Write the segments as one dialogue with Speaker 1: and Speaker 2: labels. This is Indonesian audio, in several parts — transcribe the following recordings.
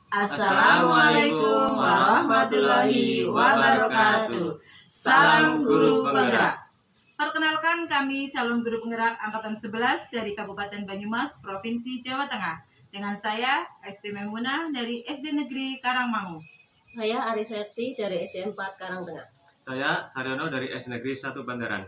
Speaker 1: Assalamualaikum warahmatullahi wabarakatuh. Salam guru penggerak. Perkenalkan, kami calon guru penggerak angkatan 11 dari Kabupaten Banyumas, Provinsi Jawa Tengah. Dengan saya Esti Maimunah dari SD Negeri Karangmangu.
Speaker 2: Saya Ariseti dari SD 4 Karangtengah.
Speaker 3: Saya Saryono dari SD Negeri 1 Bandaran.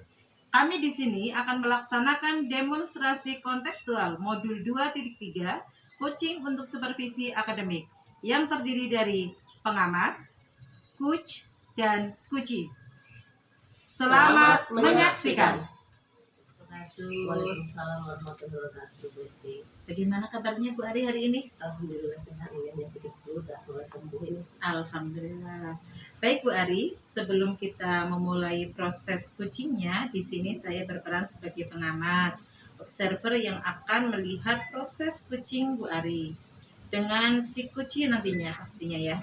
Speaker 1: Kami di sini akan melaksanakan demonstrasi kontekstual modul 2.3 coaching untuk supervisi akademik yang terdiri dari pengamat, coach, dan kuci. Selamat menyaksikan.
Speaker 2: Waalaikumsalam warahmatullahi wabarakatuh, Bu Esti.
Speaker 1: Bagaimana kabarnya Bu Ari hari ini?
Speaker 2: Alhamdulillah sehat, ini sedikit dulu udah mulai sembuh ini.
Speaker 1: Alhamdulillah. Baik Bu Ari, sebelum kita memulai proses coachingnya, di sini saya berperan sebagai pengamat, observer yang akan melihat proses coaching Bu Ari dengan si coaching nantinya pastinya ya.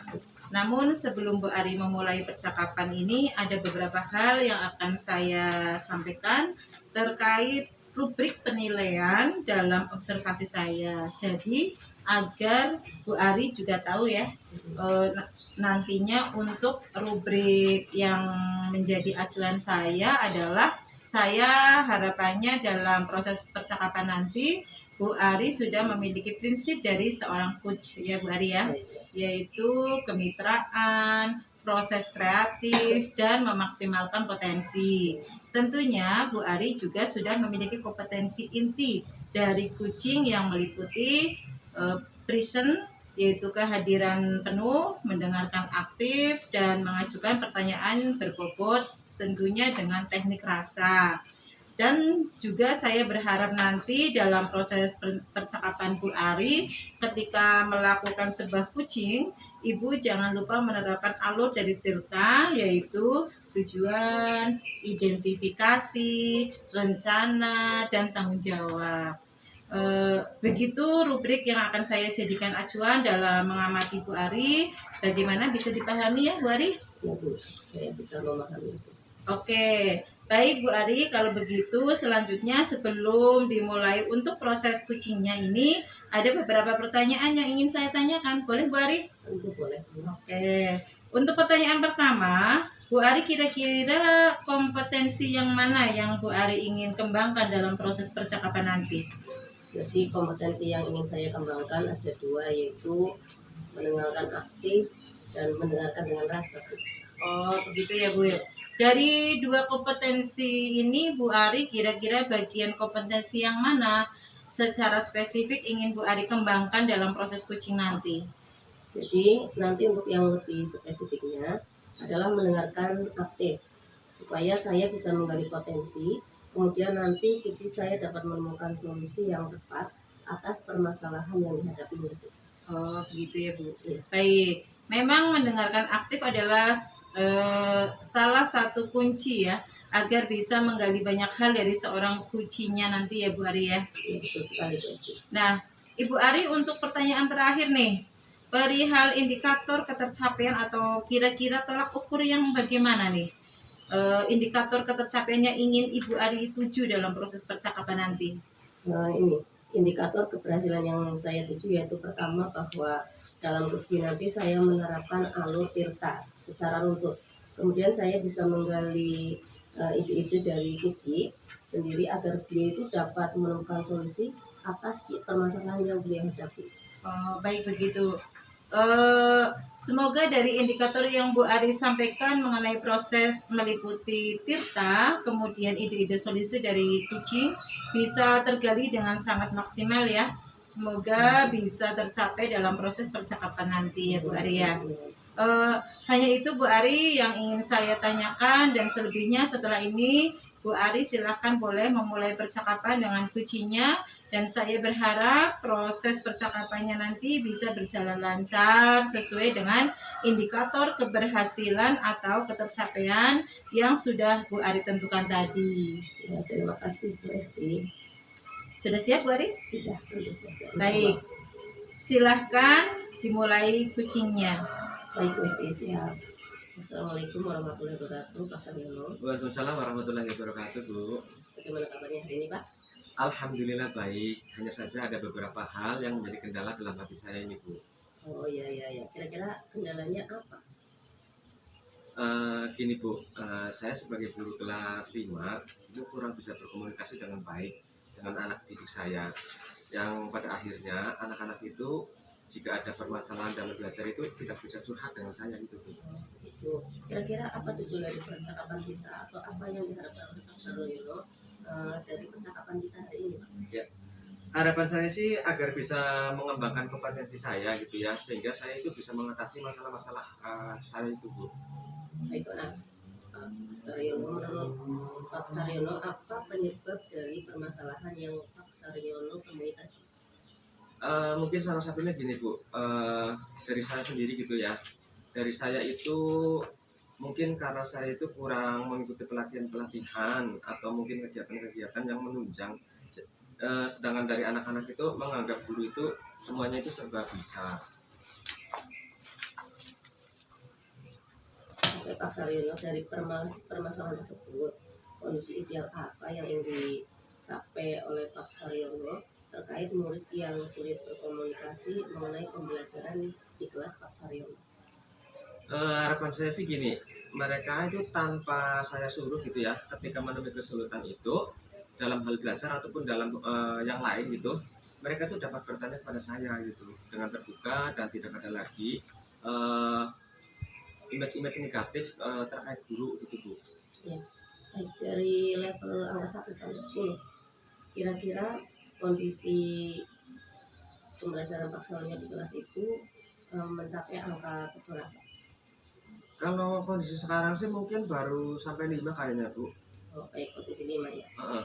Speaker 1: Namun sebelum Bu Ari memulai percakapan ini, ada beberapa hal yang akan saya sampaikan terkait rubrik penilaian dalam observasi saya. Jadi agar Bu Ari juga tahu ya, nantinya untuk rubrik yang menjadi acuan saya adalah, saya harapannya dalam proses percakapan nanti Bu Ari sudah memiliki prinsip dari seorang coach ya Bu Ari ya, yaitu kemitraan, proses kreatif, dan memaksimalkan potensi. Tentunya Bu Ari juga sudah memiliki kompetensi inti dari coaching yang meliputi present, yaitu kehadiran penuh, mendengarkan aktif, dan mengajukan pertanyaan berbobot tentunya dengan teknik rasa. Dan juga saya berharap nanti dalam proses percakapan Bu Ari ketika melakukan sebuah coaching, Ibu jangan lupa menerapkan alur dari Tirta, yaitu tujuan, identifikasi, rencana, dan tanggung jawab. Begitu rubrik yang akan saya jadikan acuan dalam mengamati Bu Ari. Bagaimana, bisa dipahami ya Bu Ari?
Speaker 2: Ya Bu, saya bisa memahami itu.
Speaker 1: Oke, baik Bu Ari, kalau begitu selanjutnya sebelum dimulai untuk proses coachingnya ini, ada beberapa pertanyaan yang ingin saya tanyakan. Boleh Bu Ari?
Speaker 2: Tentu boleh.
Speaker 1: Oke, untuk pertanyaan pertama, Bu Ari kira-kira kompetensi yang mana yang Bu Ari ingin kembangkan dalam proses percakapan nanti?
Speaker 2: Jadi kompetensi yang ingin saya kembangkan ada dua, yaitu mendengarkan aktif dan mendengarkan dengan rasa.
Speaker 1: Oh, begitu ya Bu. Dari dua kompetensi ini, Bu Ari kira-kira bagian kompetensi yang mana secara spesifik ingin Bu Ari kembangkan dalam proses coaching nanti?
Speaker 2: Jadi nanti untuk yang lebih spesifiknya adalah mendengarkan aktif, supaya saya bisa menggali potensi, kemudian nanti coaching saya dapat menemukan solusi yang tepat atas permasalahan yang dihadapinya.
Speaker 1: Oh, begitu ya Bu. Ya. Baik. Memang mendengarkan aktif adalah salah satu kunci ya, agar bisa menggali banyak hal dari seorang coachingnya nanti ya Bu Ari ya.
Speaker 2: Ya, betul sekali Bu.
Speaker 1: Nah, Ibu Ari, untuk pertanyaan terakhir nih, perihal indikator ketercapaian atau kira-kira tolak ukur yang bagaimana nih? Indikator ketercapaiannya ingin Ibu Ari tuju dalam proses percakapan nanti.
Speaker 2: Nah, ini indikator keberhasilan yang saya tuju, yaitu pertama bahwa dalam coaching nanti saya menerapkan alur Tirta secara runtut. Kemudian saya bisa menggali ide-ide dari coaching sendiri agar beliau itu dapat menemukan solusi atas permasalahan yang beliau hadapi.
Speaker 1: Oh, baik begitu. Semoga dari indikator yang Bu Ari sampaikan mengenai proses meliputi Tirta, kemudian ide-ide solusi dari coaching bisa tergali dengan sangat maksimal ya. Semoga bisa tercapai dalam proses percakapan nanti ya Bu Ari ya. Hanya itu Bu Ari yang ingin saya tanyakan, dan selebihnya setelah ini Bu Ari silahkan boleh memulai percakapan dengan coachingnya, dan saya berharap proses percakapannya nanti bisa berjalan lancar sesuai dengan indikator keberhasilan atau ketercapaian yang sudah Bu Ari tentukan tadi.
Speaker 2: Ya, terima kasih Bu Esti.
Speaker 1: Sudah siap Bu Ari?
Speaker 2: Sudah.
Speaker 1: Baik, silahkan dimulai coachingnya.
Speaker 2: Baik Bu Esti, siap. Assalamualaikum warahmatullahi wabarakatuh, Pak Saryono.
Speaker 3: Waalaikumsalam warahmatullahi wabarakatuh, Bu.
Speaker 2: Bagaimana kabarnya hari ini, Pak?
Speaker 3: Alhamdulillah baik. Hanya saja ada beberapa hal yang menjadi kendala dalam hati saya ini, Bu.
Speaker 2: Oh iya iya ya. Kira-kira kendalanya apa?
Speaker 3: Gini Bu, saya sebagai guru kelas 5 itu kurang bisa berkomunikasi dengan baik dengan anak didik saya, yang pada akhirnya anak-anak itu jika ada permasalahan dalam belajar itu tidak bisa curhat dengan saya gitu Bu.
Speaker 2: Oh, itu kira-kira apa tujuan dari percakapan kita atau apa yang diharapkan oleh Pak Saryono dari percakapan kita hari ini, Pak?
Speaker 3: Ya, harapan saya sih agar bisa mengembangkan kompetensi saya gitu ya, sehingga saya itu bisa mengatasi masalah-masalah saya itu Bu.
Speaker 2: Baiklah, Pak Saryono, menurut Pak Saryono apa penyebab dari permasalahan yang Pak Saryono temui tadi?
Speaker 3: Mungkin salah satunya gini Bu, dari saya sendiri gitu ya. Dari saya itu mungkin karena saya itu kurang mengikuti pelatihan-pelatihan atau mungkin kegiatan-kegiatan yang menunjang. Sedangkan dari anak-anak itu menganggap guru itu semuanya itu serba bisa.
Speaker 2: Oke, Pak Saryono, dari permasalahan tersebut, kondisi ideal apa yang ingin dicapai oleh Pak Saryono terkait murid yang sulit berkomunikasi mengenai pembelajaran di kelas Pak Saryono?
Speaker 3: Harapan saya sih gini, mereka itu tanpa saya suruh gitu ya, ketika menemui kesulitan itu dalam hal belajar ataupun dalam yang lain gitu, mereka tuh dapat bertanya kepada saya gitu dengan terbuka dan tidak ada lagi eh, image-image negatif terkait guru gitu Bu.
Speaker 2: Ya, baik, dari level angka 1 sampai 10, kira-kira kondisi pembelajaran Pak Saryono di kelas itu mencapai angka berapa?
Speaker 3: Kalau kondisi sekarang sih mungkin baru sampai 5 kayaknya Bu.
Speaker 2: Oh, baik, posisi 5 ya.
Speaker 3: Heeh.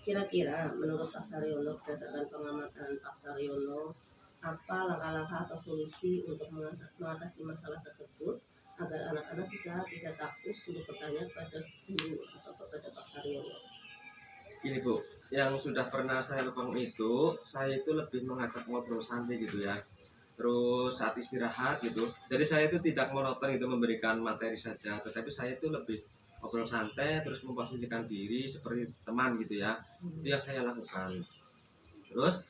Speaker 2: Kira-kira menurut Pak Saryono, berdasarkan pengamatan Pak Saryono, apa langkah-langkah atau solusi untuk mengatasi masalah tersebut agar anak-anak bisa tidak takut untuk bertanya kepada guru atau kepada Pak Saryono?
Speaker 3: Gini Bu, yang sudah pernah saya lakukan itu, saya itu lebih mengajak ngobrol santai gitu ya. Terus saat istirahat gitu. Jadi saya itu tidak monoton itu memberikan materi saja, tetapi saya itu lebih ngobrol santai, terus memposisikan diri seperti teman gitu ya. Itu yang saya lakukan. Terus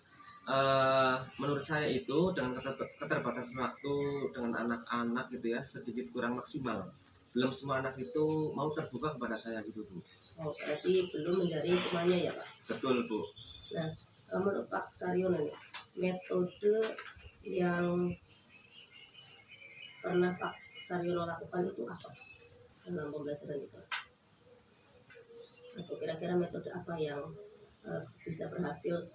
Speaker 3: menurut saya itu dengan keterbatasan waktu dengan anak-anak gitu ya, sedikit kurang maksimal. Belum semua anak itu mau terbuka kepada saya gitu Bu.
Speaker 2: Oh, berarti belum menjaring semuanya ya Pak?
Speaker 3: Betul Bu.
Speaker 2: Nah, menurut Pak Saryono nih, metode yang pernah Pak Saryono lakukan itu apa dalam pembelajaran di kelas? Atau kira-kira metode apa yang bisa berhasil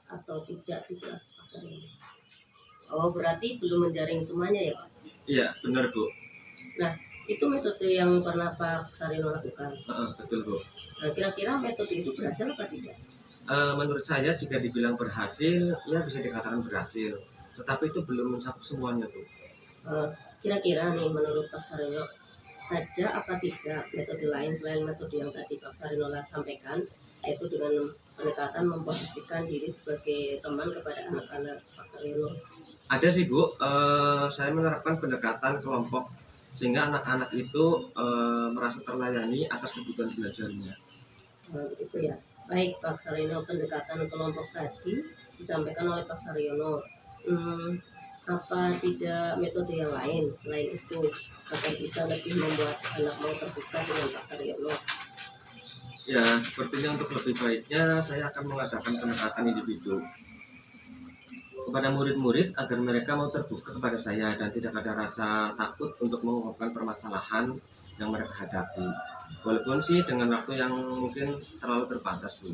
Speaker 2: atau tidak di kelas Pak Saryono? Oh, berarti belum menjaring semuanya ya Pak?
Speaker 3: Iya, benar Bu.
Speaker 2: Nah, itu metode yang pernah Pak Saryono lakukan.
Speaker 3: Betul Bu.
Speaker 2: Nah, kira-kira metode itu berhasil atau tidak?
Speaker 3: Menurut saya jika dibilang berhasil, ya bisa dikatakan berhasil. Tetapi itu belum mencakup semuanya Bu.
Speaker 2: Kira-kira nih menurut Pak Saryono, ada apa tidak metode lain selain metode yang tadi Pak Saryono sampaikan, yaitu dengan pendekatan memposisikan diri sebagai teman kepada anak-anak Pak Saryono?
Speaker 3: Ada sih Bu, saya menerapkan pendekatan kelompok sehingga anak-anak itu merasa terlayani atas kebutuhan belajarnya.
Speaker 2: Begitu ya. Baik Pak Saryono, pendekatan kelompok tadi disampaikan oleh Pak Saryono. Apa tidak metode yang lain selain itu agar bisa lebih membuat anak mau terbuka dengan Pak Saryono?
Speaker 3: Ya, sepertinya untuk lebih baiknya saya akan mengadakan pendekatan individu kepada murid-murid agar mereka mau terbuka kepada saya dan tidak ada rasa takut untuk mengungkapkan permasalahan yang mereka hadapi. Walaupun sih dengan waktu yang mungkin terlalu terbatas Bu.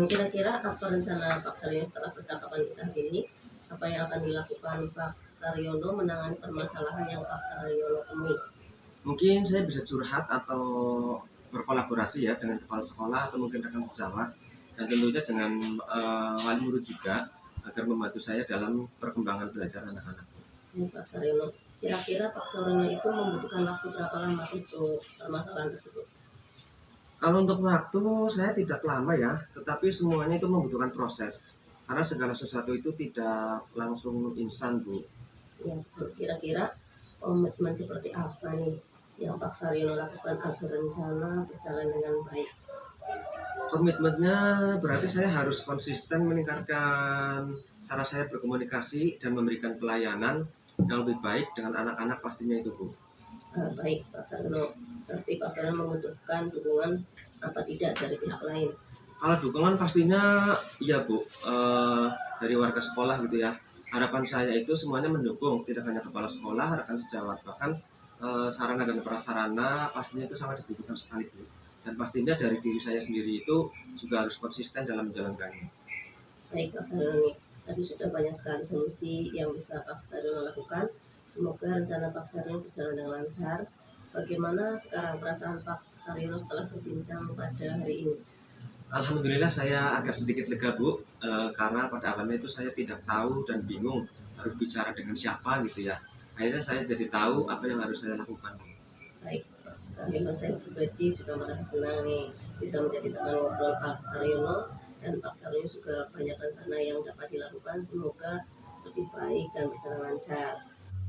Speaker 2: Kira-kira apa rencana Pak Saryono setelah percakapan kita hari ini? Apa yang akan dilakukan Pak Saryono menangani permasalahan yang Pak Saryono temui?
Speaker 3: Mungkin saya bisa curhat atau berkolaborasi ya dengan kepala sekolah atau mungkin rekan sejawat dan tentunya dengan wali murid juga agar membantu saya dalam perkembangan belajar anak-anak.
Speaker 2: Pak Saryono, kira-kira Pak Saryono itu membutuhkan waktu berapa lama untuk permasalahan tersebut?
Speaker 3: Kalau untuk waktu saya tidak lama ya, tetapi semuanya itu membutuhkan proses. Karena segala sesuatu itu tidak langsung instan Bu.
Speaker 2: Ya, kira-kira komitmen seperti apa nih yang Pak Saryono lakukan agar rencana berjalan dengan baik?
Speaker 3: Komitmennya berarti saya harus konsisten meningkatkan cara saya berkomunikasi dan memberikan pelayanan yang lebih baik dengan anak-anak pastinya itu, Bu.
Speaker 2: Baik Pak Saryono, berarti Pak Saryono membutuhkan dukungan apa tidak dari pihak lain?
Speaker 3: Kalau dukungan pastinya iya, Bu. Dari warga sekolah gitu ya. Harapan saya itu semuanya mendukung, tidak hanya kepala sekolah, rekan sejawat, bahkan sarana dan prasarana pastinya itu sangat dibutuhkan sekali, Bu. Dan pastinya dari diri saya sendiri itu juga harus konsisten dalam menjalankannya.
Speaker 2: Baik Pak Saryono, tadi sudah banyak sekali solusi yang bisa Pak Saryono lakukan. Semoga rencana Pak Saryono berjalan dengan lancar. Bagaimana sekarang perasaan Pak Saryono setelah berbincang pada hari ini?
Speaker 3: Alhamdulillah saya agak sedikit lega, Bu, karena pada awalnya itu saya tidak tahu dan bingung harus bicara dengan siapa gitu ya. Akhirnya saya jadi tahu apa yang harus saya lakukan.
Speaker 2: Baik Pak Saryono, saya pribadi juga merasa senang nih bisa menjadi teman ngobrol Pak Saryono, dan Pak Saryono juga banyak rencana yang dapat dilakukan, semoga lebih baik dan berjalan lancar.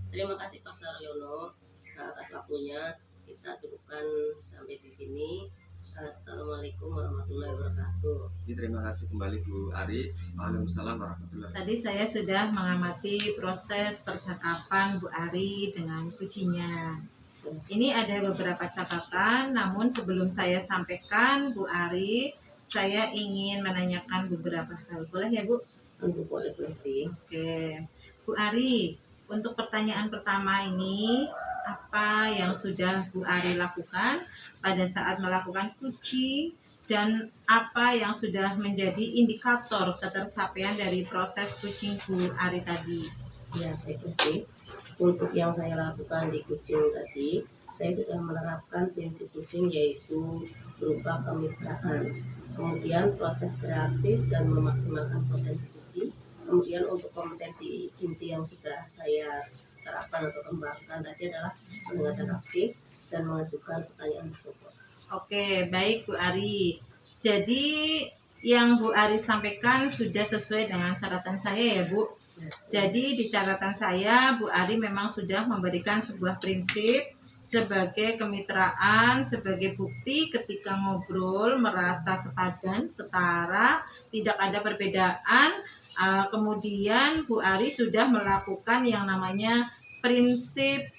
Speaker 2: Terima kasih Pak Saryono atas waktunya. Kita cukupkan sampai di sini. Assalamualaikum warahmatullahi wabarakatuh.
Speaker 3: Terima kasih kembali Bu Ari. Waalaikumsalam warahmatullahi wabarakatuh.
Speaker 1: Tadi saya sudah mengamati proses percakapan Bu Ari dengan kucingnya. Ini ada beberapa catatan, namun sebelum saya sampaikan Bu Ari, saya ingin menanyakan beberapa hal. Boleh ya Bu?
Speaker 2: Untuk boleh pasti.
Speaker 1: Oke, Bu Ari, untuk pertanyaan pertama ini, apa yang sudah Bu Ari lakukan pada saat melakukan kucing dan apa yang sudah menjadi indikator ketercapaian dari proses kucing Bu Ari tadi?
Speaker 2: Ya, baik pasti. Untuk yang saya lakukan di kucing tadi, saya sudah menerapkan prinsip kucing yaitu berupa kemitraan, kemudian proses kreatif dan memaksimalkan potensi kucing, kemudian untuk kompetensi inti yang sudah saya terapkan atau kembangkan tadi adalah mendengarkan aktif dan mengajukan pertanyaan pokok.
Speaker 1: Oke, baik Bu Ari. Jadi yang Bu Ari sampaikan sudah sesuai dengan catatan saya ya Bu. Jadi di catatan saya Bu Ari memang sudah memberikan sebuah prinsip sebagai kemitraan, sebagai bukti ketika ngobrol merasa sepadan, setara, tidak ada perbedaan. Kemudian Bu Ari sudah melakukan yang namanya prinsip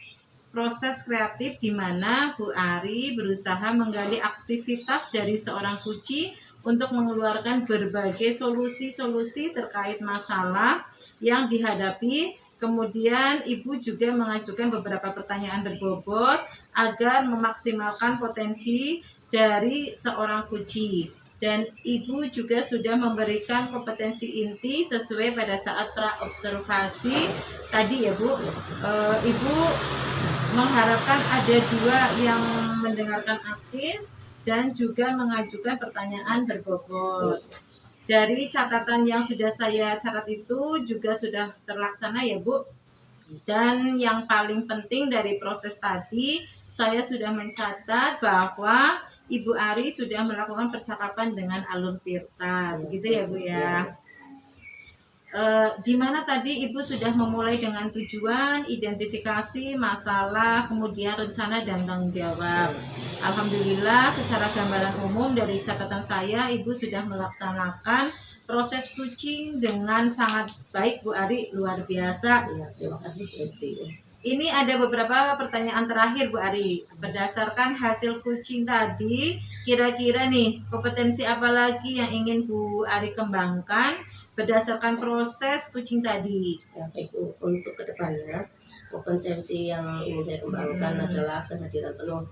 Speaker 1: proses kreatif, di mana Bu Ari berusaha menggali aktivitas dari seorang kucing untuk mengeluarkan berbagai solusi-solusi terkait masalah yang dihadapi. Kemudian Ibu juga mengajukan beberapa pertanyaan berbobot agar memaksimalkan potensi dari seorang kucing. Dan Ibu juga sudah memberikan kompetensi inti sesuai pada saat praobservasi tadi ya Bu. Ibu mengharapkan ada 2 yang mendengarkan aktif dan juga mengajukan pertanyaan berbobot. Dari catatan yang sudah saya catat itu juga sudah terlaksana ya Bu. Dan yang paling penting dari proses tadi, saya sudah mencatat bahwa Ibu Ari sudah melakukan percakapan dengan alur Tirta, begitu ya Bu ya. Di mana tadi Ibu sudah memulai dengan tujuan, identifikasi masalah, kemudian rencana dan tanggung jawab. Alhamdulillah secara gambaran umum dari catatan saya Ibu sudah melaksanakan proses kucing dengan sangat baik Bu Ari, luar biasa.
Speaker 2: Ya, terima kasih Pesti.
Speaker 1: Ini ada beberapa pertanyaan terakhir Bu Ari. Berdasarkan hasil kucing tadi, kira-kira nih kompetensi apa lagi yang ingin Bu Ari kembangkan berdasarkan proses kucing tadi?
Speaker 2: Ya, baik untuk kedepannya kompetensi yang ingin saya kembangkan adalah kehadiran penuh,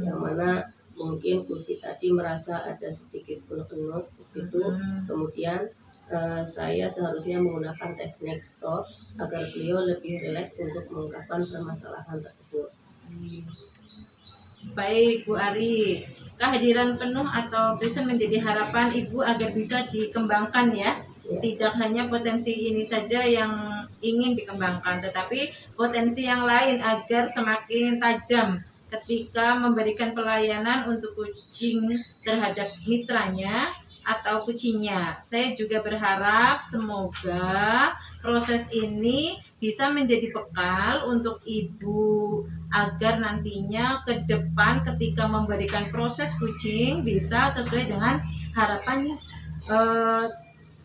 Speaker 2: yang mana mungkin kucing tadi merasa ada sedikit penuh-penuh begitu. Kemudian saya seharusnya menggunakan teknik stop agar beliau lebih rileks untuk mengungkapkan permasalahan tersebut.
Speaker 1: Baik Bu Ari, kehadiran penuh atau present menjadi harapan Ibu agar bisa dikembangkan ya. Tidak hanya potensi ini saja yang ingin dikembangkan, tetapi potensi yang lain agar semakin tajam ketika memberikan pelayanan untuk kucing terhadap mitranya atau kucingnya. Saya juga berharap semoga proses ini bisa menjadi bekal untuk Ibu agar nantinya ke depan ketika memberikan proses kucing bisa sesuai dengan harapan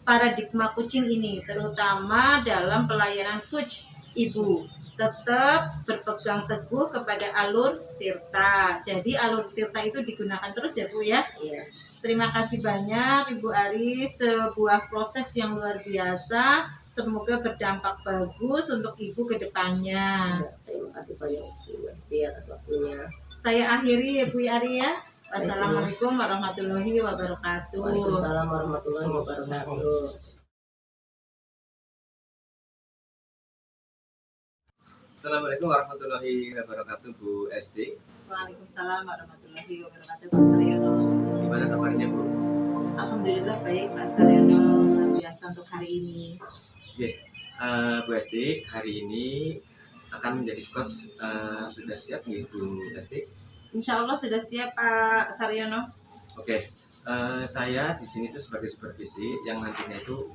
Speaker 1: paradigma kucing ini, terutama dalam pelayanan coach ibu. Tetap berpegang teguh kepada alur tirta. Jadi alur tirta itu digunakan terus ya Bu ya.
Speaker 2: Iya.
Speaker 1: Terima kasih banyak Ibu Ari, sebuah proses yang luar biasa. Semoga berdampak bagus untuk Ibu ke depannya.
Speaker 2: Terima kasih banyak Bu Esti atas waktunya.
Speaker 1: Saya akhiri ya Bu Ari ya. Wassalamualaikum warahmatullahi wabarakatuh.
Speaker 2: Waalaikumsalam warahmatullahi wabarakatuh.
Speaker 3: Assalamualaikum warahmatullahi wabarakatuh Bu Esti.
Speaker 1: Waalaikumsalam warahmatullahi wabarakatuh Pak Saryono.
Speaker 3: Gimana kabarnya Bu?
Speaker 1: Alhamdulillah baik Pak Saryono, luar biasa untuk hari ini.
Speaker 3: Bu Esti, hari ini akan menjadi coach, sudah siap nih Bu Esti?
Speaker 1: Insya Allah sudah siap Pak Saryono.
Speaker 3: Oke, saya di sini tuh sebagai supervisi yang nantinya itu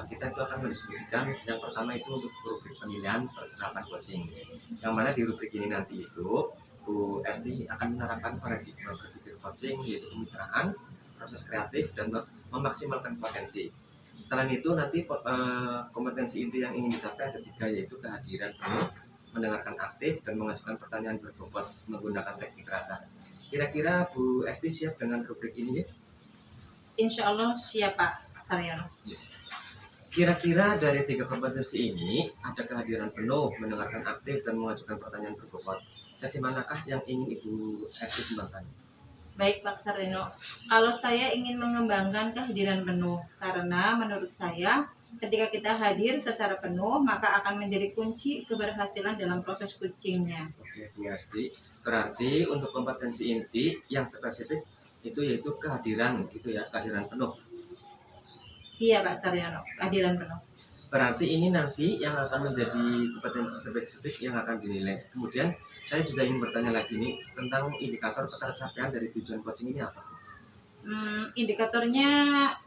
Speaker 3: kita itu akan mendiskusikan yang pertama itu untuk rubrik pemilihan percakapan coaching, yang mana di rubrik ini nanti itu Bu Esti akan menerapkan paradigma berpikir coaching, yaitu kemitraan, proses kreatif, dan memaksimalkan potensi. Selain itu nanti kompetensi inti yang ingin dicapai ada 3, yaitu kehadiran penuh, mendengarkan aktif, dan mengajukan pertanyaan berbobot menggunakan teknik rasa. Kira-kira Bu Esti siap dengan rubrik ini ya?
Speaker 1: Insya Allah siap Pak Saryono.
Speaker 3: Kira-kira dari 3 kompetensi ini ada kehadiran penuh, mendengarkan aktif, dan mengajukan pertanyaan berbobot. Sesi manakah yang ingin Ibu Esti kembangkan?
Speaker 1: Baik Pak Saryono, kalau saya ingin mengembangkan kehadiran penuh, karena menurut saya ketika kita hadir secara penuh maka akan menjadi kunci keberhasilan dalam proses coachingnya.
Speaker 3: Oke Bu Esti, berarti untuk kompetensi inti yang spesifik itu yaitu kehadiran gitu ya, kehadiran penuh.
Speaker 1: Iya Pak Saryono, kehadiran penuh.
Speaker 3: Berarti ini nanti yang akan menjadi kompetensi spesifik yang akan dinilai. Kemudian saya juga ingin bertanya lagi nih tentang indikator ketercapaian dari tujuan coaching ini apa?
Speaker 1: Indikatornya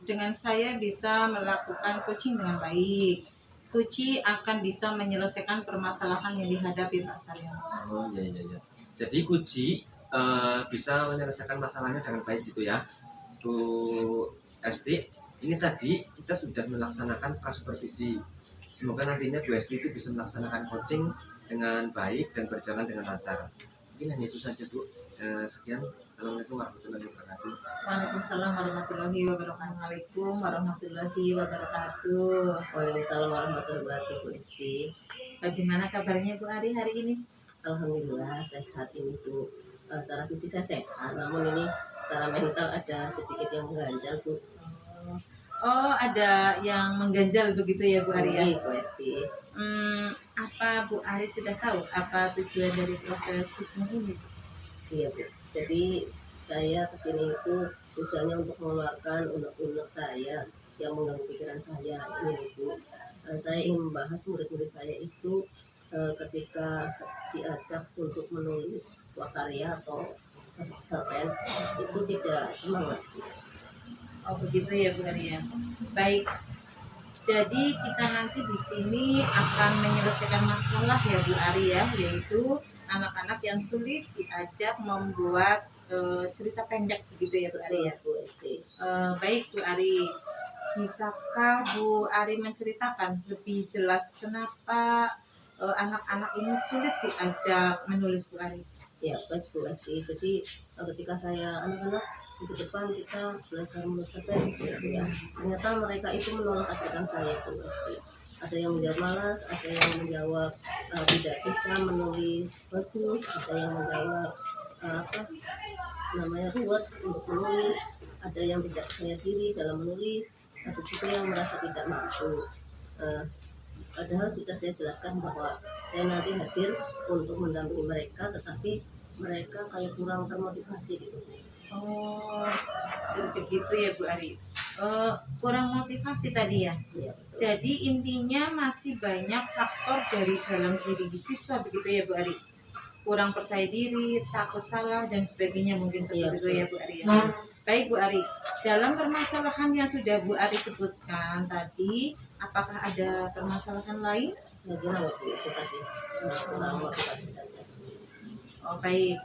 Speaker 1: dengan saya bisa melakukan coaching dengan baik. Coach akan bisa menyelesaikan permasalahan yang dihadapi Pak Saryono.
Speaker 3: Oh iya. Jadi Kuci bisa menyelesaikan masalahnya dengan baik gitu ya, Bu Esti. Ini tadi kita sudah melaksanakan prasupervisi. Semoga nantinya Bu Esti itu bisa melaksanakan coaching dengan baik dan berjalan dengan lancar. Mungkin hanya itu saja Bu. Sekian. Assalamualaikum warahmatullahi wabarakatuh.
Speaker 1: Waalaikumsalam warahmatullahi wabarakatuh. Waalaikumsalam warahmatullahi wabarakatuh.
Speaker 2: Waalaikumsalam warahmatullahi wabarakatuh Bu Esti.
Speaker 1: Bagaimana kabarnya Bu Ari hari ini?
Speaker 2: Alhamdulillah sehat ini Bu. Secara fisik saya sehat, namun ini secara mental ada sedikit yang mengganjal Bu.
Speaker 1: Oh, ada yang mengganjal begitu ya Bu Ari ya?
Speaker 2: Bu Esti.
Speaker 1: Apa Bu Ari sudah tahu apa tujuan dari proses coaching ini?
Speaker 2: Iya Bu. Jadi saya kesini itu tujuannya untuk mengeluarkan unek-unek saya yang mengganggu pikiran saya ini Bu. Saya ingin membahas murid-murid saya itu ketika diajak untuk menulis buah karya atau cerpen itu tidak semangat.
Speaker 1: Oh begitu ya Bu Ari ya. Baik. Jadi kita nanti di sini akan menyelesaikan masalah ya Bu Ari ya, yaitu anak-anak yang sulit diajak membuat cerita pendek begitu ya Bu Ari ya.
Speaker 2: Bu Esti.
Speaker 1: Baik Bu Ari, bisakah Bu Ari menceritakan lebih jelas kenapa anak-anak ini sulit diajak menulis Bu Ari?
Speaker 2: Ya baik Bu Esti. Jadi ketika saya anak-anak di depan kita belajar menulis cerpen ya, ternyata mereka itu menolak ajakan saya Bu Esti. Ada yang menjawab malas, ada yang menjawab tidak bisa menulis bagus, ada yang menjawab ruwet untuk menulis, ada yang tidak percaya diri dalam menulis, ada juga yang merasa tidak mampu. Padahal sudah saya jelaskan bahwa saya nanti hadir untuk mendampingi mereka, tetapi mereka kayak kurang termotivasi gitu.
Speaker 1: Oh, begitu ya Bu Ari. Kurang motivasi tadi ya.
Speaker 2: Ya,
Speaker 1: Jadi intinya masih banyak faktor dari dalam diri siswa begitu ya Bu Ari. Kurang percaya diri, takut salah dan sebagainya mungkin seperti itu ya Bu Ari. Baik Bu Ari, dalam permasalahan yang sudah Bu Ari sebutkan tadi, apakah ada permasalahan lain?
Speaker 2: saya kira waktu itu tadi kurang motivasi saja.
Speaker 1: Oh baik.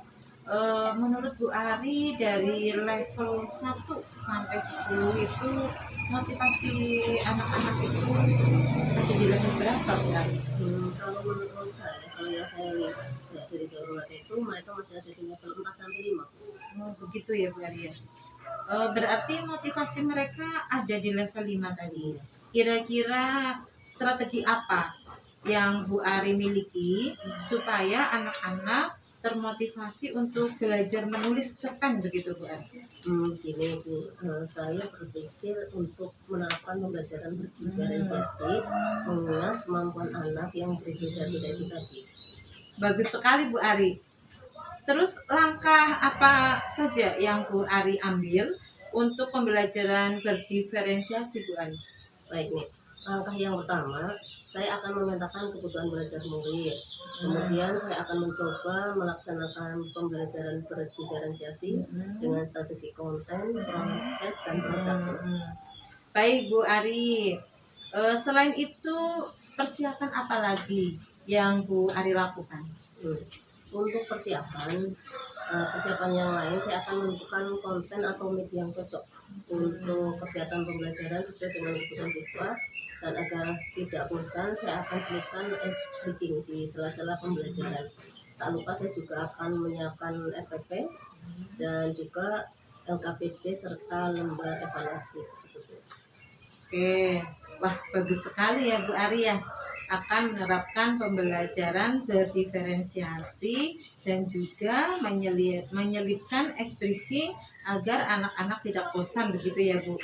Speaker 1: Menurut Bu Ari dari level 1 sampai 10 itu motivasi anak-anak itu ada di level berapa Bu Ari?
Speaker 2: Kalau menurut saya, kalau yang saya lihat dari Jawa Barat itu mereka masih ada di level 4 sampai 5.
Speaker 1: Oh, begitu ya Bu Ari ya. Berarti motivasi mereka ada di level 5 tadi. Kira-kira strategi apa yang Bu Ari miliki supaya anak-anak termotivasi untuk belajar menulis cerpen begitu Bu Ari?
Speaker 2: Gini Bu, saya berpikir untuk menerapkan pembelajaran berdiferensiasi mengingat kemampuan anak yang berbeda-beda itu tadi.
Speaker 1: Bagus sekali Bu Ari. Terus langkah apa saja yang Bu Ari ambil untuk pembelajaran berdiferensiasi Bu Ari?
Speaker 2: Baik nih, langkah yang pertama, saya akan memetakan kebutuhan belajar murid. Kemudian saya akan mencoba melaksanakan pembelajaran berdiferensiasi dengan strategi konten, proses, dan produk.
Speaker 1: Baik Bu Ari. Selain itu persiapan apa lagi yang Bu Ari lakukan?
Speaker 2: Untuk persiapan yang lain saya akan menentukan konten atau media yang cocok untuk kegiatan pembelajaran sesuai dengan kebutuhan siswa, dan agar tidak bosan saya akan selipkan ice breaking di sela-sela pembelajaran. Tak lupa saya juga akan menyiapkan RPP dan juga LKPD serta lembar evaluasi.
Speaker 1: Oke, wah bagus sekali ya Bu Ari ya. Akan menerapkan pembelajaran berdiferensiasi dan juga menyelipkan ice breaking agar anak-anak tidak bosan begitu ya Bu.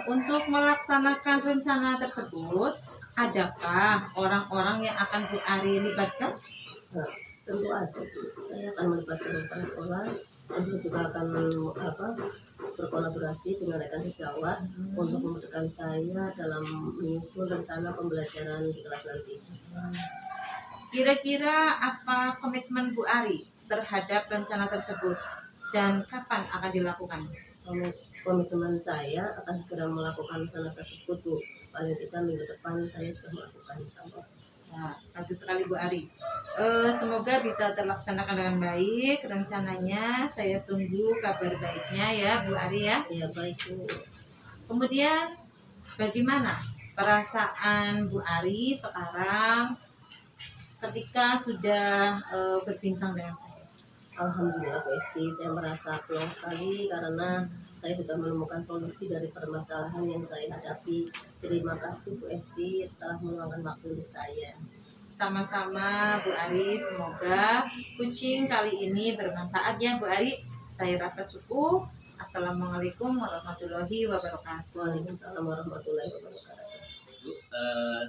Speaker 1: Untuk melaksanakan rencana tersebut, adakah orang-orang yang akan Bu Ari libatkan?
Speaker 2: Nah, tentu ada Bu. Saya akan melibatkan kepala sekolah dan saya juga akan berkolaborasi dengan rekan sejawat untuk membekali saya dalam menyusun rencana pembelajaran di kelas nanti.
Speaker 1: Kira-kira apa komitmen Bu Ari terhadap rencana tersebut dan kapan akan dilakukan?
Speaker 2: Komitmen saya akan segera melakukan rencana tersebut Bu. Paling tidak minggu depan saya sudah melakukan insya Allah.
Speaker 1: Nah, bagus sekali Bu Ari. Semoga bisa terlaksanakan dengan baik rencananya. Saya tunggu kabar baiknya ya Bu Ari ya.
Speaker 2: Ya baik Bu.
Speaker 1: Kemudian bagaimana perasaan Bu Ari sekarang ketika sudah berbincang dengan saya?
Speaker 2: Alhamdulillah Bu Esti, saya merasa puas sekali karena saya sudah menemukan solusi dari permasalahan yang saya hadapi. Terima kasih Bu Esti telah meluangkan waktu untuk saya.
Speaker 1: Sama-sama Bu Ari, semoga kucing kali ini bermanfaat ya Bu Ari. Saya rasa cukup. Assalamualaikum warahmatullahi wabarakatuh.
Speaker 2: Waalaikumsalam warahmatullahi wabarakatuh.
Speaker 3: Bu,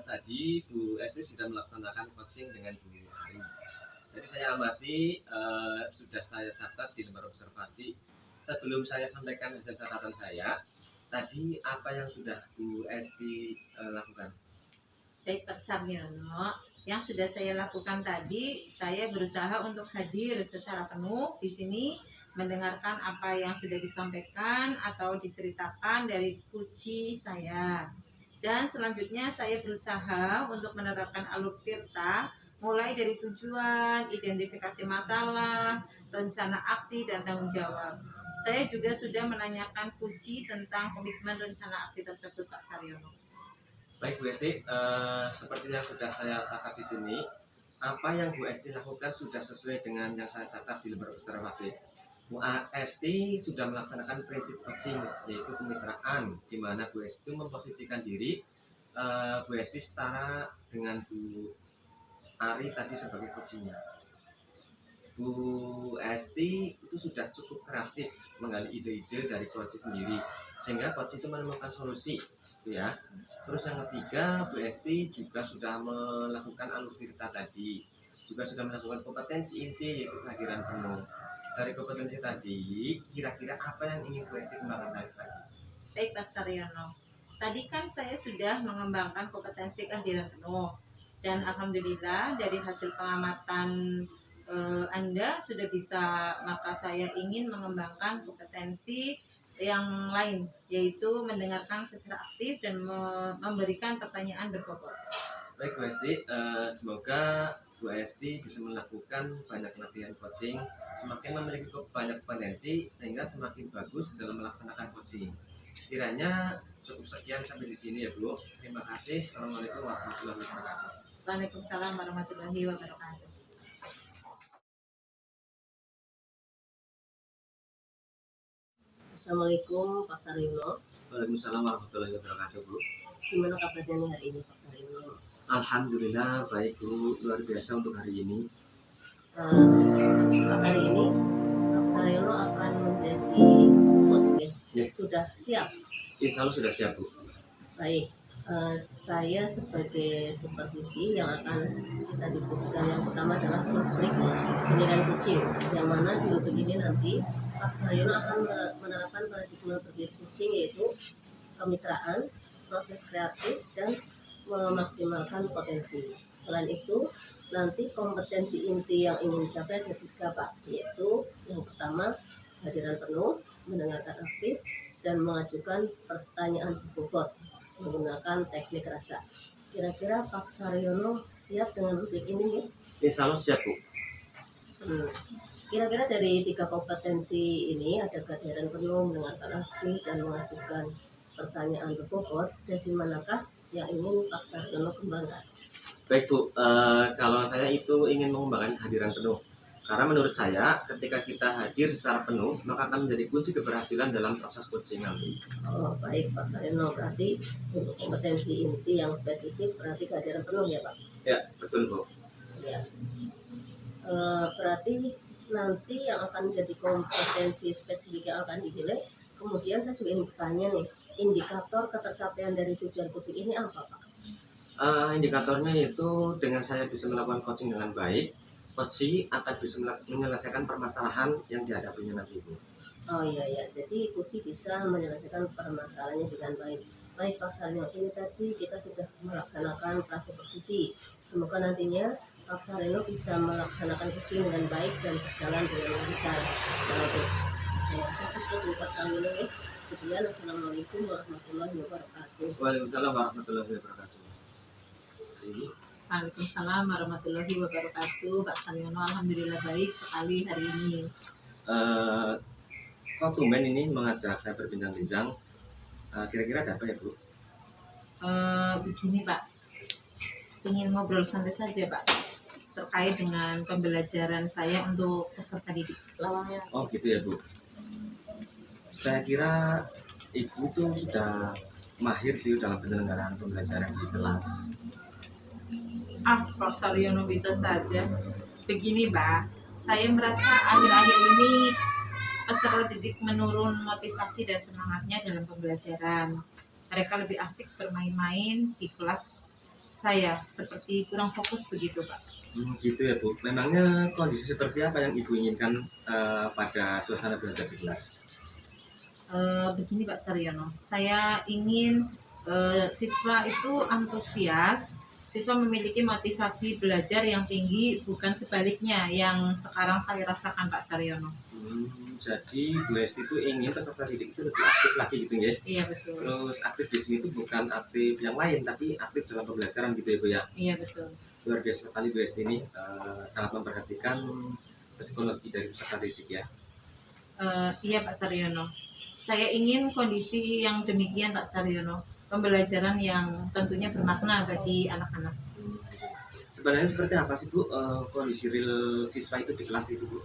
Speaker 3: tadi Bu Esti sudah melaksanakan coaching dengan Bu Ari. Jadi saya amati, sudah saya catat di lembar observasi. Sebelum saya sampaikan hasil catatan saya, tadi apa yang sudah Bu Esti lakukan?
Speaker 1: Baik Pak Saryono, yang sudah saya lakukan tadi, saya berusaha untuk hadir secara penuh di sini, mendengarkan apa yang sudah disampaikan atau diceritakan dari kuci saya. Dan selanjutnya saya berusaha untuk menerapkan alur tirta mulai dari tujuan, identifikasi masalah, rencana aksi, dan tanggung jawab. Saya juga sudah menanyakan kuci tentang komitmen rencana aksi tersebut Pak Saryono.
Speaker 3: Baik Bu Esti, seperti yang sudah saya catat di sini, apa yang Bu Esti lakukan sudah sesuai dengan yang saya catat di lembar observasi. Bu Esti sudah melaksanakan prinsip coaching, yaitu kemitraan, di mana Bu Esti memposisikan diri Bu Esti setara dengan Bu Ari tadi sebagai coachingnya. Bu Esti itu sudah cukup kreatif menggali ide-ide dari coach sendiri, sehingga coach itu menemukan solusi, ya. Terus yang ketiga, Bu Esti juga sudah melakukan alur tirta tadi, juga sudah melakukan kompetensi inti yaitu kehadiran penuh. Dari kompetensi tadi, kira-kira apa yang ingin Bu Esti kembangkan tadi?
Speaker 1: Baik Pak Saryono, tadi kan saya sudah mengembangkan kompetensi kehadiran penuh, dan alhamdulillah dari hasil pengamatan Anda sudah bisa, maka saya ingin mengembangkan kompetensi yang lain, yaitu mendengarkan secara aktif dan memberikan pertanyaan berbobot.
Speaker 3: Baik Bu Esti, semoga Bu Esti bisa melakukan banyak latihan coaching, semakin memiliki banyak potensi sehingga semakin bagus dalam melaksanakan coaching. Kiranya cukup sekian sampai di sini ya Bu. Terima kasih. Assalamualaikum warahmatullahi wabarakatuh.
Speaker 1: Waalaikumsalam warahmatullahi wabarakatuh.
Speaker 2: Assalamualaikum Pak Saryono.
Speaker 3: Waalaikumsalam warahmatullahi wabarakatuh Bu.
Speaker 2: Gimana kabarnya nih hari ini Pak Saryono?
Speaker 3: Alhamdulillah baik Bu, luar biasa untuk hari ini.
Speaker 2: Pak, hari ini Pak Saryono akan menjadi coach ya?
Speaker 3: Ya.
Speaker 2: Sudah siap?
Speaker 3: Insya Allah sudah siap Bu.
Speaker 2: Baik, saya sebagai supervisi yang akan kita diskusikan yang pertama adalah rubrik penilaian coaching, yang mana di rubrik ini nanti Pak Saryono akan menerapkan paradigma berpikir coaching, yaitu kemitraan, proses kreatif, dan memaksimalkan potensi. Selain itu, nanti kompetensi inti yang ingin dicapai ada 3 Pak, yaitu yang pertama kehadiran penuh, mendengarkan aktif, dan mengajukan pertanyaan berbobot menggunakan teknik rasa. Kira-kira Pak Saryono siap dengan rubrik ini ya?
Speaker 3: Insya Allah siap Bu.
Speaker 2: Kira-kira dari 3 kompetensi ini, ada kehadiran penuh, mendengarkan aktif, dan mengajukan pertanyaan berbobot, sesi manakah yang ingin Pak Saryono kembangkan?
Speaker 3: Baik Bu, kalau saya itu ingin mengembangkan kehadiran penuh. Karena menurut saya ketika kita hadir secara penuh maka akan menjadi kunci keberhasilan dalam proses coaching nanti.
Speaker 2: Oh baik Pak Saryono, berarti untuk kompetensi inti yang spesifik berarti kehadiran penuh ya Pak?
Speaker 3: Ya betul Bu.
Speaker 2: Ya. Berarti nanti yang akan menjadi kompetensi spesifik yang akan dipilih. Kemudian saya juga ingin bertanya nih, indikator ketercapaian dari tujuan coaching ini apa Pak?
Speaker 3: Indikatornya itu dengan saya bisa melakukan coaching dengan baik, coaching akan bisa menyelesaikan permasalahan yang dihadapinya nanti Bu.
Speaker 2: Oh iya ya, jadi coaching bisa menyelesaikan permasalahannya dengan baik. Baik Pak Saryono, ini tadi kita sudah melaksanakan prasupervisi. Semoga nantinya Pak Saryono bisa melaksanakan coaching dengan baik dan berjalan dengan lancar. Saya rasa cukup Pak Saryono ya. Sekian, Assalamualaikum warahmatullahi wabarakatuh.
Speaker 3: Waalaikumsalam warahmatullahi wabarakatuh.
Speaker 1: Waalaikumsalam warahmatullahi wabarakatuh. Pak Saryono, alhamdulillah baik sekali hari ini.
Speaker 3: Kok tumben ini mengajak saya berbincang-bincang? Kira-kira ada apa ya Bu?
Speaker 1: Begini Pak, ingin ngobrol santai saja Pak terkait dengan pembelajaran saya untuk peserta didik.
Speaker 2: Lawangnya.
Speaker 3: Oh gitu ya Bu. Saya kira Ibu tuh sudah mahir sih dalam penyelenggaraan pembelajaran di kelas.
Speaker 1: Pak Saryono bisa saja. Begini Pak, saya merasa akhir-akhir ini peserta didik menurun motivasi dan semangatnya dalam pembelajaran. Mereka lebih asik bermain-main di kelas saya, seperti kurang fokus begitu Pak.
Speaker 3: Gitu ya Bu. Memangnya kondisi seperti apa yang Ibu inginkan pada suasana belajar di kelas?
Speaker 1: Begini Pak Saryono, saya ingin siswa itu antusias, siswa memiliki motivasi belajar yang tinggi, bukan sebaliknya yang sekarang saya rasakan Pak Saryono.
Speaker 3: Jadi Bu Esti itu ingin peserta didik itu lebih aktif lagi gitu ya?
Speaker 1: Iya betul.
Speaker 3: Terus aktif di sini itu bukan aktif yang lain, tapi aktif dalam pembelajaran gitu ya Bu ya?
Speaker 1: Iya betul.
Speaker 3: Luar biasa sekali Bu Esti ini, sangat memperhatikan psikologi dari peserta didik ya.
Speaker 1: Iya Pak Saryono, saya ingin kondisi yang demikian Pak Saryono, pembelajaran yang tentunya bermakna bagi anak-anak.
Speaker 3: Sebenarnya seperti apa sih Bu kondisi real siswa itu di kelas itu Bu?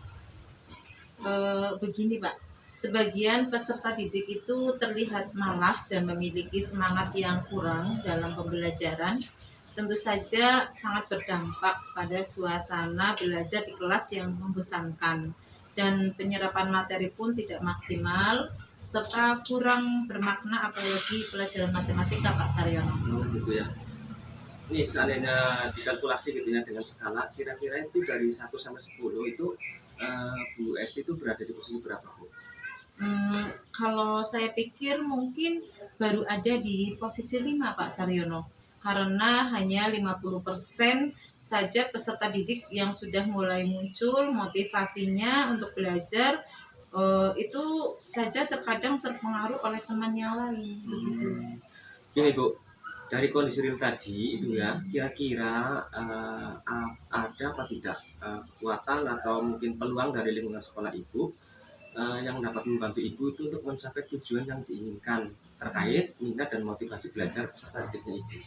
Speaker 1: Begini Pak, sebagian peserta didik itu terlihat malas dan memiliki semangat yang kurang dalam pembelajaran. Tentu saja sangat berdampak pada suasana belajar di kelas yang membosankan dan penyerapan materi pun tidak maksimal serta kurang bermakna, apalagi pelajaran matematika Pak Saryono.
Speaker 3: Gitu ya. Ini seandainya dikalkulasi gitu ya dengan skala, kira-kira itu dari 1 sampai 10 itu Bu Esti itu berada di posisi berapa Bu?
Speaker 1: Kalau saya pikir mungkin baru ada di posisi 5 Pak Saryono, karena hanya 50% saja peserta didik yang sudah mulai muncul motivasinya untuk belajar, itu saja terkadang terpengaruh oleh teman yang lain. Begitu.
Speaker 3: Gini Bu, dari kondisi real tadi itu ya, kira-kira ada apa tidak kekuatan atau mungkin peluang dari lingkungan sekolah ibu yang dapat membantu ibu itu untuk mencapai tujuan yang diinginkan terkait minat dan motivasi belajar peserta didiknya ibu.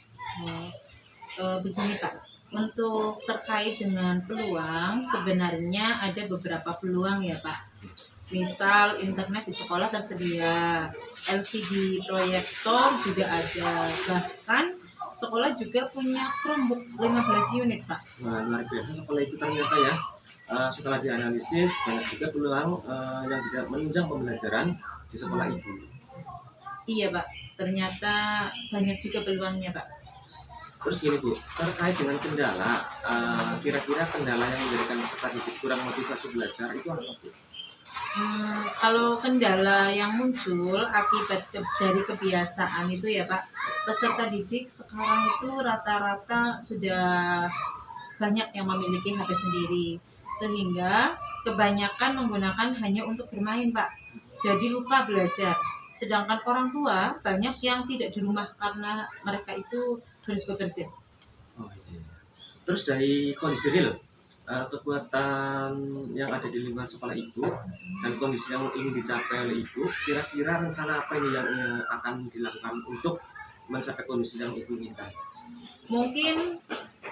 Speaker 1: Begini Pak, untuk terkait dengan peluang, sebenarnya ada beberapa peluang ya Pak. Misal internet di sekolah tersedia, LCD proyektor juga ada, bahkan sekolah juga punya Chromebook 15 unit Pak.
Speaker 3: Nah, luar biasa sekolah itu ternyata ya, setelah dianalisis banyak juga peluang yang bisa menunjang pembelajaran di sekolah ibu.
Speaker 1: Iya Pak, ternyata banyak juga peluangnya Pak.
Speaker 3: Terus gini Bu, terkait dengan kendala, kira-kira kendala yang menjadikan peserta didik kurang motivasi belajar itu apa Bu?
Speaker 1: Kalau kendala yang muncul akibat dari kebiasaan itu ya Pak, peserta didik sekarang itu rata-rata sudah banyak yang memiliki HP sendiri, sehingga kebanyakan menggunakan hanya untuk bermain Pak, jadi lupa belajar. Sedangkan orang tua banyak yang tidak di rumah karena mereka itu harus bekerja.
Speaker 3: Oh, iya. Terus dari kondisi real, kekuatan yang ada di lingkungan sekolah ibu dan kondisi yang ingin dicapai oleh ibu, kira-kira rencana apa ini yang akan dilakukan untuk mencapai kondisi yang ibu minta?
Speaker 1: Mungkin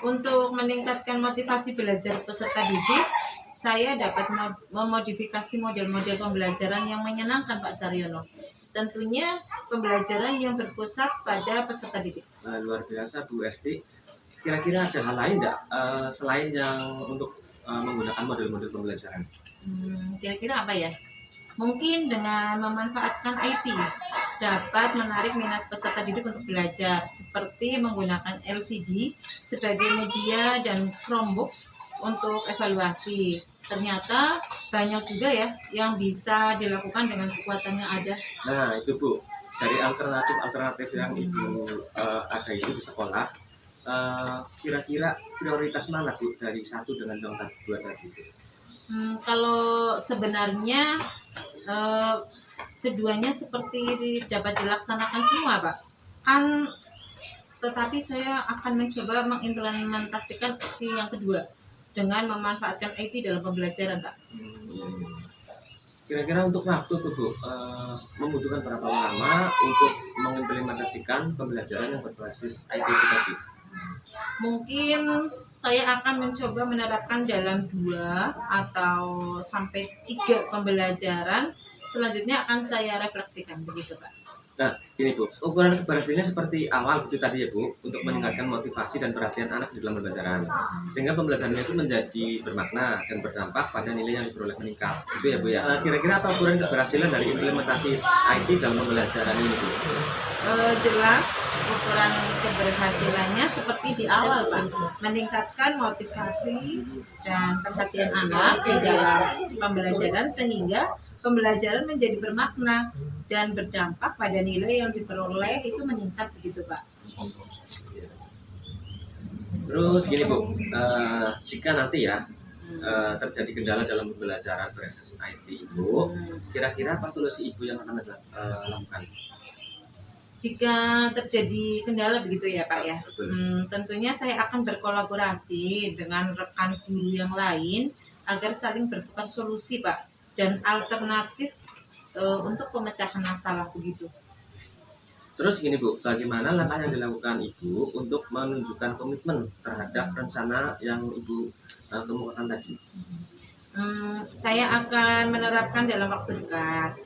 Speaker 1: untuk meningkatkan motivasi belajar peserta didik, saya dapat memodifikasi model-model pembelajaran yang menyenangkan Pak Saryono. Tentunya pembelajaran yang berpusat pada peserta didik.
Speaker 3: Luar biasa Bu Esti. Kira-kira ada hal lain enggak selain yang untuk menggunakan model-model pembelajaran?
Speaker 1: Kira-kira apa ya? Mungkin dengan memanfaatkan IT dapat menarik minat peserta didik untuk belajar, seperti menggunakan LCD sebagai media dan Chromebook untuk evaluasi. Ternyata banyak juga ya yang bisa dilakukan dengan kekuatan yang ada.
Speaker 3: Nah itu Bu, dari alternatif yang ibu ada itu di sekolah, kira-kira prioritas mana Bu dari satu dengan yang dua tadi itu?
Speaker 1: Kalau sebenarnya keduanya seperti dapat dilaksanakan semua Pak, kan, tetapi saya akan mencoba mengimplementasikan opsi yang kedua dengan memanfaatkan IT dalam pembelajaran Pak.
Speaker 3: Kira-kira untuk waktu tuh Bu, membutuhkan berapa lama untuk mengimplementasikan pembelajaran yang berbasis IT itu tadi?
Speaker 1: Mungkin saya akan mencoba menerapkan dalam 2 atau sampai 3 pembelajaran. Selanjutnya akan saya refleksikan, begitu Pak.
Speaker 3: Nah, gini Bu, ukuran keberhasilannya seperti awal itu tadi ya Bu, untuk meningkatkan motivasi dan perhatian anak di dalam pembelajaran, sehingga pembelajaran itu menjadi bermakna dan berdampak pada nilai yang diperoleh meningkat. Itu ya Bu ya. Kira-kira apa ukuran keberhasilan dari implementasi IT dalam pembelajaran ini Bu?
Speaker 1: Jelas ukuran keberhasilannya seperti di awal Pak, meningkatkan motivasi dan perhatian anak di dalam pembelajaran sehingga pembelajaran menjadi bermakna dan berdampak pada nilai yang diperoleh itu meningkat, begitu Pak.
Speaker 3: Terus gini Bu, jika nanti ya terjadi kendala dalam pembelajaran berbasis IT Ibu, kira-kira apa solusi Ibu yang akan lakukan?
Speaker 1: Jika terjadi kendala begitu ya Pak ya,
Speaker 3: Betul.
Speaker 1: tentunya saya akan berkolaborasi dengan rekan guru yang lain agar saling bertukar solusi Pak dan alternatif untuk pemecahan masalah begitu.
Speaker 3: Terus gini Bu, bagaimana langkah yang dilakukan Ibu untuk menunjukkan komitmen terhadap rencana yang Ibu kemukakan tadi?
Speaker 1: Saya akan menerapkan dalam waktu dekat.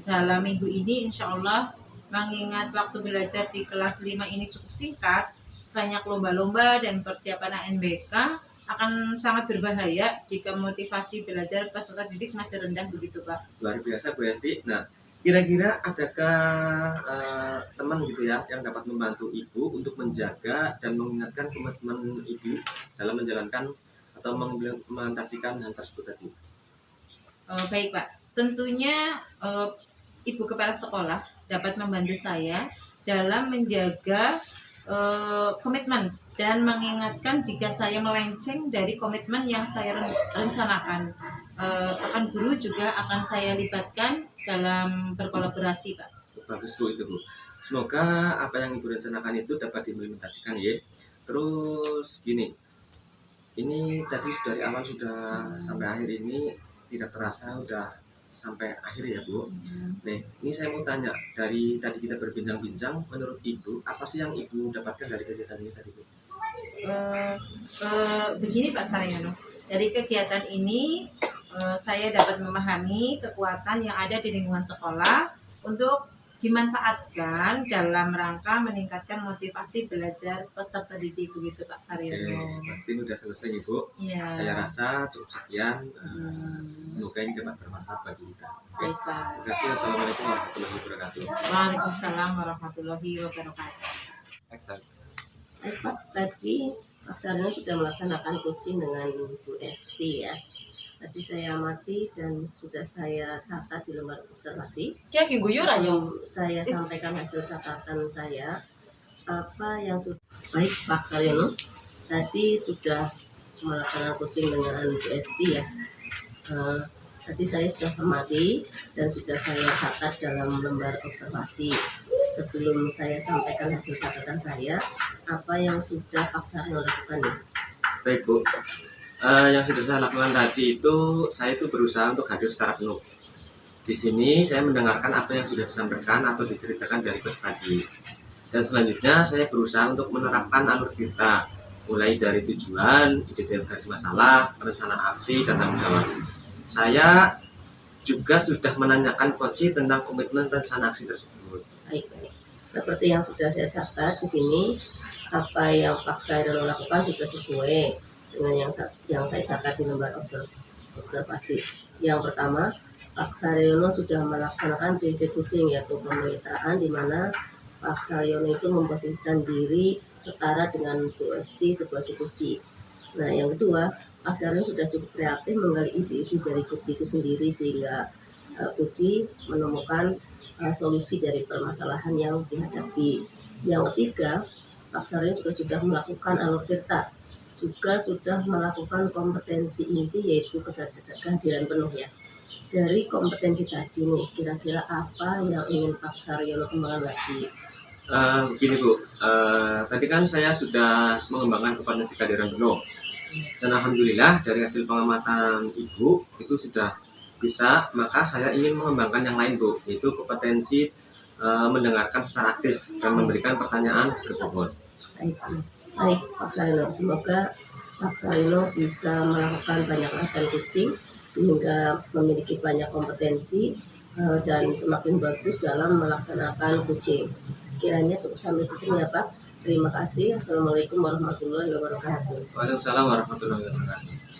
Speaker 1: Dalam minggu ini insya Allah, mengingat waktu belajar di kelas 5 ini cukup singkat, banyak lomba-lomba dan persiapan ANBK, akan sangat berbahaya jika motivasi belajar peserta didik masih rendah, begitu Pak.
Speaker 3: Luar biasa Bu Esti. Nah, kira-kira adakah teman gitu ya yang dapat membantu Ibu untuk menjaga dan mengingatkan komitmen Ibu dalam menjalankan atau mengimplementasikan hal tersebut tadi?
Speaker 1: Baik Pak, tentunya Ibu Kepala Sekolah dapat membantu saya dalam menjaga komitmen dan mengingatkan jika saya melenceng dari komitmen yang saya rencanakan. Rekan guru juga akan saya libatkan dalam berkolaborasi Pak.
Speaker 3: Bagus Bu itu Bu. Semoga apa yang Ibu rencanakan itu dapat diimplementasikan ya. Terus gini, ini tadi dari awal sudah sampai akhir ini tidak terasa udah sampai akhir ya Bu. Nih, ini saya mau tanya, dari tadi kita berbincang-bincang, menurut Ibu apa sih yang Ibu dapatkan dari kegiatan ini tadi Bu?
Speaker 1: Begini Pak Saryono, dari kegiatan ini saya dapat memahami kekuatan yang ada di lingkungan sekolah untuk dimanfaatkan dalam rangka meningkatkan motivasi belajar peserta didik, begitu Pak
Speaker 3: Oke,
Speaker 1: Saryono.
Speaker 3: berarti ini udah selesai Ibu.
Speaker 1: Iya.
Speaker 3: Saya rasa cukup sekian. Semoga ini dapat bermanfaat bagi kita. Oke.
Speaker 1: Baik Pak.
Speaker 3: Terima kasih. Assalamualaikum warahmatullahi wabarakatuh.
Speaker 1: Waalaikumsalam warahmatullahi wabarakatuh.
Speaker 3: Excellent.
Speaker 2: Baik, Pak, tadi Pak Saryono sudah melaksanakan coaching dengan Bu Esti ya. Tadi saya amati dan sudah saya catat di lembar observasi.
Speaker 1: Cek guyuran yang
Speaker 2: Sebelum saya sampaikan hasil catatan saya, apa yang sudah baik Pak Saryono tadi sudah melaksanakan coaching dengan Bu Esti ya. Tadi saya sudah amati dan sudah saya catat dalam lembar observasi. Sebelum saya sampaikan hasil catatan saya, apa yang sudah Pak Saryono lakukan ya?
Speaker 3: Baik Bu. Yang sudah saya lakukan tadi itu, saya itu berusaha untuk hadir secara penuh. Di sini saya mendengarkan apa yang sudah disampaikan atau diceritakan dari Coach tadi. Dan selanjutnya saya berusaha untuk menerapkan alur kita, mulai dari tujuan, identifikasi masalah, rencana aksi, dan tanggung jawab. Saya juga sudah menanyakan coach tentang komitmen rencana aksi tersebut.
Speaker 2: Baik. Seperti yang sudah saya catat di sini, apa yang Pak Saryono lakukan sudah sesuai dengan yang saya catat di lembar observasi. Yang pertama, Pak Saryono sudah melaksanakan prinsip coaching yaitu kemitraan, di mana Pak Saryono itu memposisikan diri setara dengan Bu Esti sebagai coach. Nah, yang kedua, Pak Saryono sudah cukup kreatif menggali ide-ide dari coach itu sendiri sehingga coach menemukan solusi dari permasalahan yang dihadapi. Yang ketiga, Pak Saryono juga sudah melakukan alur tirta, juga sudah melakukan kompetensi inti yaitu kehadiran penuh ya. Dari kompetensi tadi nih, kira-kira apa yang ingin Pak Saryono kembangkan lagi?
Speaker 3: Begini Bu, tadi kan saya sudah mengembangkan kompetensi kehadiran penuh. Dan alhamdulillah dari hasil pengamatan Ibu itu sudah bisa, maka saya ingin mengembangkan yang lain Bu, yaitu kompetensi mendengarkan secara aktif dan memberikan pertanyaan ke bobot.
Speaker 2: Baik Pak Saryono, semoga Pak Saryono bisa melakukan banyak latihan coaching sehingga memiliki banyak kompetensi dan semakin bagus dalam melaksanakan coaching. Kiranya cukup sampai di sini ya Pak. Terima kasih. Assalamualaikum warahmatullahi wabarakatuh.
Speaker 3: Waalaikumsalam warahmatullahi wabarakatuh.